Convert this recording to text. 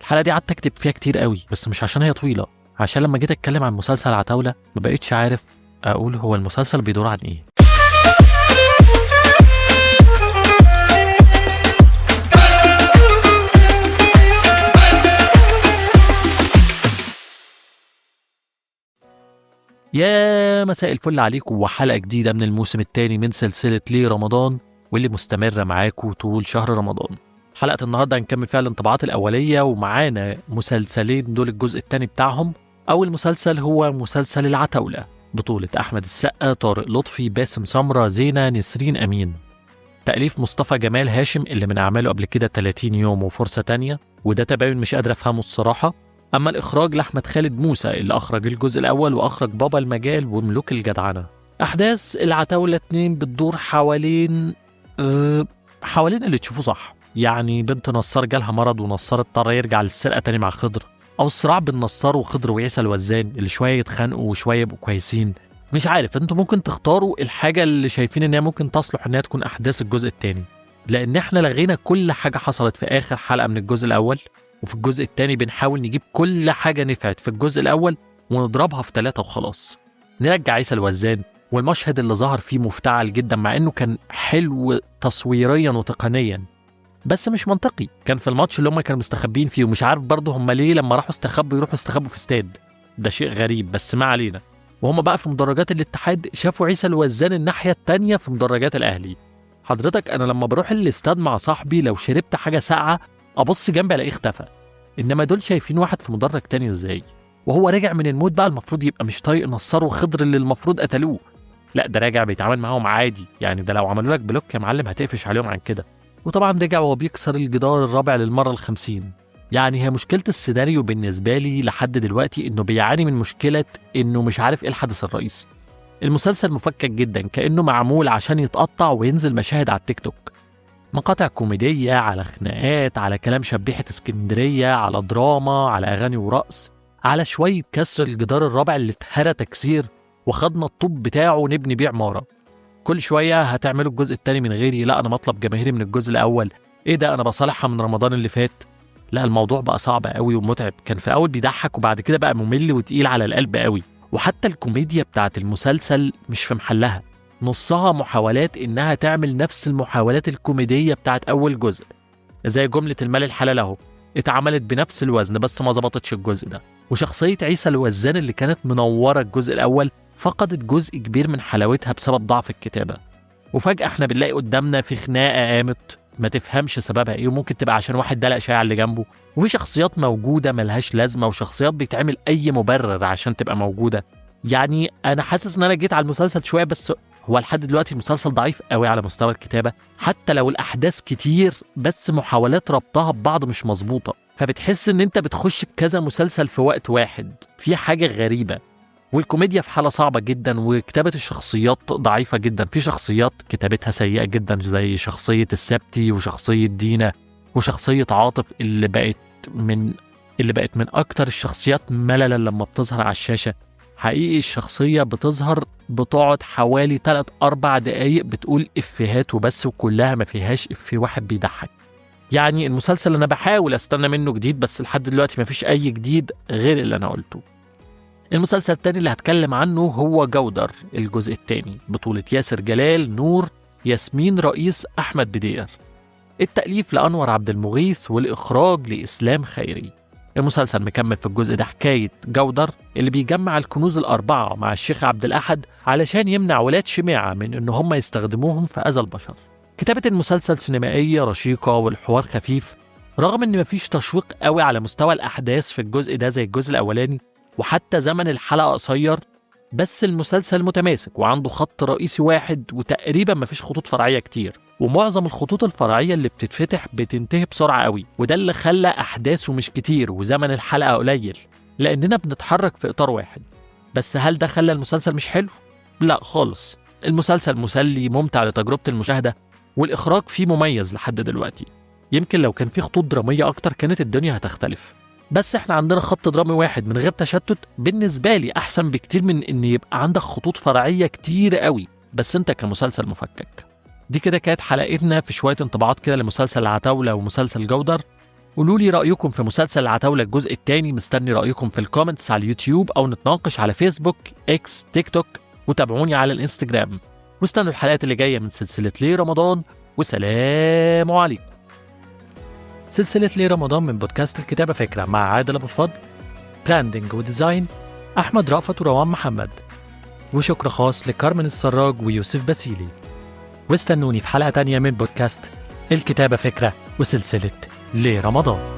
الحلقة دي قعدت اكتب فيها كتير قوي، بس مش عشان هي طويلة، عشان لما جيت اتكلم عن مسلسل عتاولة ما بقيتش عارف اقول هو المسلسل بيدور عن ايه. يا مساء الفل عليكم، وحلقة جديدة من الموسم الثاني من سلسلة ليه رمضان، واللي مستمرة معاكم طول شهر رمضان. حلقة النهاردة هنكمل فيها الانطباعات الأولية، ومعانا مسلسلين دول الجزء الثاني بتاعهم. أول مسلسل هو مسلسل العتاولة، بطولة أحمد السقا، طارق لطفي، باسم سمرة، زينة، نسرين أمين. تأليف مصطفى جمال هاشم اللي من أعماله قبل كده 30 يوم وفرصة تانية، وده تباين مش قادر أفهمه الصراحة. أما الإخراج لأحمد خالد موسى اللي أخرج الجزء الأول وأخرج بابا المجال وملوك الجدعنة. أحداث العتاولة 2 بتدور حوالين اللي تشوفوه صح، يعني بنت نصار جالها مرض ونصار اضطر يرجع للسرقة تاني مع خضر، أو الصراع بين نصار وخضر وعيسى الوزان اللي شوية يتخانقوا وشوية يبقوا كويسين. مش عارف، انتوا ممكن تختاروا الحاجة اللي شايفين انها ممكن تصلح انها تكون أحداث الجزء التاني، لأن احنا لغينا كل حاجة حصلت في آخر حلقة من الجزء الأول، وفي الجزء الثاني بنحاول نجيب كل حاجة نفعت في الجزء الأول ونضربها في 3 وخلاص. نرجع عيسى الوزان، والمشهد اللي ظهر فيه مفتعل جدا مع إنه كان حلو تصويريا وتقنيا، بس مش منطقي. كان في الماتش اللي هم كانوا مستخبين فيه، ومش عارف برضه هم ليه لما راحوا يروحوا استخبوا في استاد، ده شيء غريب بس ما علينا. وهم بقى في مدرجات الاتحاد شافوا عيسى الوزان الناحية التانية في مدرجات الأهلي. حضرتك أنا لما بروح الاستاد مع صاحبي لو شربت حاجة ساقعة ابص جنبي الاقيه اختفى، انما دول شايفين واحد في مدرج تاني ازاي؟ وهو راجع من الموت بقى المفروض يبقى مش طايق نصار وخضر اللي المفروض قتلوه، لا ده راجع بيتعامل معاهم عادي، يعني ده لو عملوا لك بلوك يا معلم هتقفش عليهم عن كده. وطبعا رجع وهو بيكسر الجدار الرابع للمره ال50. يعني هي مشكله السيناريو بالنسبه لي لحد دلوقتي انه بيعاني من مشكله انه مش عارف ايه الحدث الرئيسي. المسلسل مفكك جدا، كانه معمول عشان يتقطع وينزل مشاهد على التيك توك، مقاطع كوميدية على خناقات على كلام شبيحة اسكندرية على دراما على أغاني ورقص على شوية كسر الجدار الرابع اللي اتهرى تكسير وخدنا الطوب بتاعه ونبني بيه عمارة. كل شوية هتعملوا الجزء التاني من غيري، لا أنا مطلب جماهيري من الجزء الأول، إيه ده أنا بصالحها من رمضان اللي فات. لا الموضوع بقى صعب قوي ومتعب، كان في الأول بيضحك وبعد كده بقى ممل وتقيل على القلب قوي. وحتى الكوميديا بتاعت المسلسل مش في محلها، نصها محاولات إنها تعمل نفس المحاولات الكوميدية بتاعت أول جزء، زي جملة المال الحلال أهو اتعملت بنفس الوزن بس ما ظبطتش الجزء ده. وشخصية عيسى الوزان اللي كانت منورة الجزء الأول فقدت جزء كبير من حلاوتها بسبب ضعف الكتابة، وفجأة احنا بنلاقي قدامنا في خناقة قامت ما تفهمش سببها ايه، وممكن تبقى عشان واحد دلق شاي على اللي جنبه، وفي شخصيات موجودة ملهاش لازمة، وشخصيات بيتعمل أي مبرر عشان تبقى موجودة. يعني أنا حاسس إن أنا جيت على المسلسل شوية، بس هو لحد دلوقتي المسلسل ضعيف قوي على مستوى الكتابة، حتى لو الأحداث كتير بس محاولات ربطها ببعض مش مظبوطة، فبتحس إن أنت بتخش في كذا مسلسل في وقت واحد، في حاجة غريبة. والكوميديا في حالة صعبة جدا، وكتابة الشخصيات ضعيفة جدا، في شخصيات كتابتها سيئة جدا زي شخصية السبتي وشخصية دينا وشخصية عاطف اللي بقت من أكتر الشخصيات مللا لما بتظهر على الشاشة. حقيقي الشخصية بتظهر بتقعد حوالي 3-4 دقايق بتقول إفيهات وبس، وكلها ما فيهاش إفيه واحد بيضحك. يعني المسلسل أنا بحاول أستنى منه جديد، بس لحد دلوقتي ما فيش أي جديد غير اللي أنا قلته. المسلسل التاني اللي هتكلم عنه هو جودر الجزء التاني، بطولة ياسر جلال، نور، ياسمين رئيس، أحمد بدير. التأليف لأنور عبد المغيث والإخراج لإسلام خيري. المسلسل مكمل في الجزء ده حكاية جودر اللي بيجمع الكنوز ال4 مع الشيخ عبد الأحد علشان يمنع ولاد شميعة من إن هم يستخدموهم في أذى البشر. كتابة المسلسل سينمائية رشيقة والحوار خفيف، رغم إن مفيش تشويق قوي على مستوى الأحداث في الجزء ده زي الجزء الأولاني، وحتى زمن الحلقة قصير، بس المسلسل متماسك وعنده خط رئيسي واحد، وتقريبا مفيش خطوط فرعية كتير، ومعظم الخطوط الفرعية اللي بتتفتح بتنتهي بسرعة قوي، وده اللي خلى أحداثه مش كتير وزمن الحلقة قليل، لأننا بنتحرك في إطار واحد. بس هل ده خلى المسلسل مش حلو؟ لا خالص، المسلسل مسلي ممتع لتجربة المشاهدة، والإخراج فيه مميز لحد دلوقتي. يمكن لو كان فيه خطوط درامية أكتر كانت الدنيا هتختلف، بس احنا عندنا خط درامي واحد من غير تشتت، بالنسبة لي أحسن بكتير من إن يبقى عندك خطوط فرعية كتير قوي بس انت كمسلسل مفكك. دي كده كانت حلقتنا في شوية انطباعات كده لمسلسل العتاولة ومسلسل جودر. قولوا لي رأيكم في مسلسل العتاولة الجزء الثاني، مستني رأيكم في الكومنتس على اليوتيوب أو نتناقش على فيسبوك، إكس، تيك توك، وتابعوني على الإنستجرام. واستنوا الحلقات اللي جاية من سلسلة ليه رمضان، وسلام عليكم. سلسلة ليه رمضان من بودكاست الكتابة فكرة مع عادل أبو الفضل، براندنج وديزاين أحمد رأفت وروان محمد، وشكر خاص لكارمن السراج ويوسف باسيلي. واستنوني في حلقة تانية من بودكاست الكتابة فكرة وسلسلة ليه رمضان.